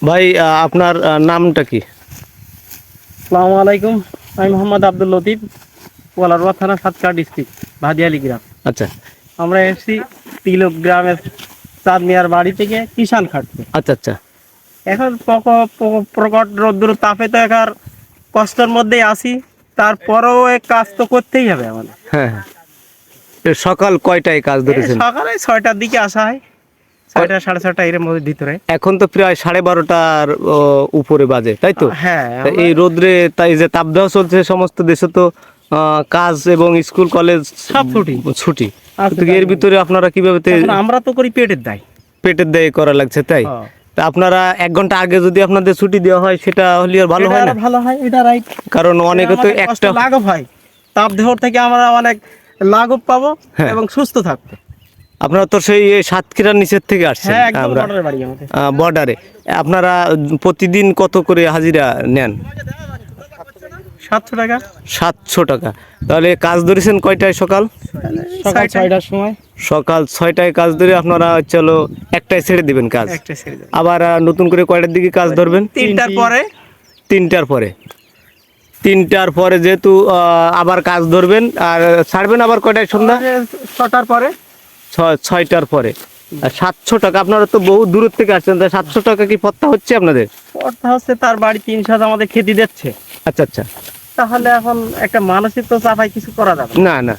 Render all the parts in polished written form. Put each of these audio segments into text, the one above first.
ভাই আপনার নামটা কি? আসসালামু আলাইকুম। আমি মোহাম্মদ আব্দুল লতিফ, কোলারওয়া থানা, সাতক্ষীরা ডিস্ট্রিক্ট, ভাদিয়ালি গ্রাম। আচ্ছা আমরা এসেছি তিলক গ্রামের চাঁদ মিয়ার বাড়ি থেকে কিষান খাটতে। আচ্ছা আচ্ছা। এখন প্রকট রৌদ্র তাপে তো এখন কষ্টের মধ্যেই আছি, তারপরেও এই কাজ তো করতেই হবে আমাদের। হ্যাঁ হ্যাঁ। এ সকাল কয়টায় কাজ ধরেছেন? সকালে 6টার দিকে আসা হয়, 6টা 6:30 এর মধ্যে ভিতরে। এখন তো প্রায় 12:30টার উপরে বাজে, তাই তো? হ্যাঁ, তা এই রোদ্রে তাই যে তাপদাহ চলছে, সমস্ত দেশে তো কাজ এবং স্কুল কলেজ সব ছুটি। ছুটি। আচ্ছা, কিন্তু এর ভিতরে আপনারা কিভাবে এখন আমরা তো করি পেটের দায়। পেটের দায়ে করা লাগছে, তাই? হ্যাঁ। তা আপনারা 1 ঘন্টা আগে যদি আপনাদের ছুটি দেওয়া হয় সেটা হলে আর ভালো হয় না? ভালো হয়, এটা রাইট। কারণ অনেকে তো একটা লাঘব হয়, তাপ দেহ থেকে আমরা অনেক লাঘব পাবো হ্যাঁ। এবং সুস্থ থাকবো। আপনারা তো সেই সাতক্ষীরার নিচের থেকে আসছেন। হ্যাঁ, একদম আমরা বর্ডারের বাড়ি আমাদের। বর্ডারে আপনারা প্রতিদিন কত করে হাজিরা নেন? 700 টাকা। 700 টাকা। তাহলে কাজ ধরেছেন কয়টায়? সকাল সকাল 6টার সময়। সকাল 6টায় কাজ ধরে আপনারা চলো 1টায় ছেড়ে দিবেন কাজ। একটা ছেড়ে দেব। আবার নতুন করে কয়টার দিকে কাজ ধরবেন? 3টার পরে। 3টার পরে। 3টার পরে যেহেতু আবার কাজ ধরবেন আর ছাড়বেন আবার কয়টায়? সন্ধ্যা 6টার পরে। 6টার পরে। আর 700 টাকা। আপনারা তো বহু দূর থেকে আসছেন, তাই 700 টাকা কি পত্তা হচ্ছে আপনাদের? অর্থ হচ্ছে তার বাড়ি 3 সাথ আমাদের খেতে দিচ্ছে। আচ্ছা আচ্ছা। তাহলে এখন একটা মানসিক তো চাপাই কিছু করা যাবে না না।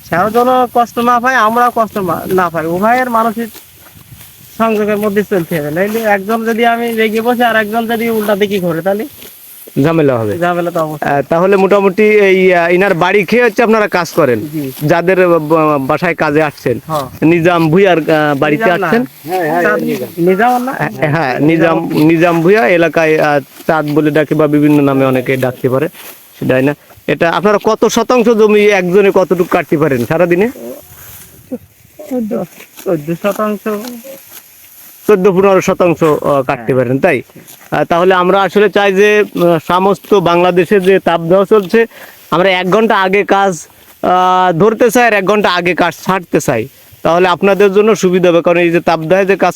সেও যেন কষ্ট না পায়, আমরাও কষ্ট না পাই, উভয়ের মানসিক সংযোগের মধ্যে চলতে হবে। নাইলে একজন যদি আমি রেগে বসে আর একজন যদি উল্টা দিকে ঘুরে, তাহলে ঝামেলা হবে। ঝামেলা তো অবশ্যই। তাহলে মোটামুটি এই ইনার বাড়ি খেয়ে হচ্ছে আপনারা কাজ করেন, জি। যাদের বাসায় কাজে আসছেন। হ্যাঁ। নিজাম ভুইয়ার বাড়িতে আসছেন। নিজাম না। হ্যাঁ, নিজাম ভুইয়া এলাকায় চাঁদ বলে ডাকে বা বিভিন্ন নামে অনেকে ডাকতে পারে, সেটাই না? এটা আপনারা কত শতাংশ জমি একজনে কতটুকু কাটতে পারেন সারাদিনে? 14% 14-15 শতাংশ কাটতে পারেন, তাই? তাহলে আমরা আসলে চাই যে সমস্ত বাংলাদেশে যে তাপদাহ চলছে, আমরা 1 ঘন্টা আগে কাজ ধরতে চাই আর 1 ঘন্টা আগে কাজ ছাড়তে চাই। তাহলে আপনাদের জন্য সুবিধা হবে, কারণ এই যে তাপদাহে যে কাজ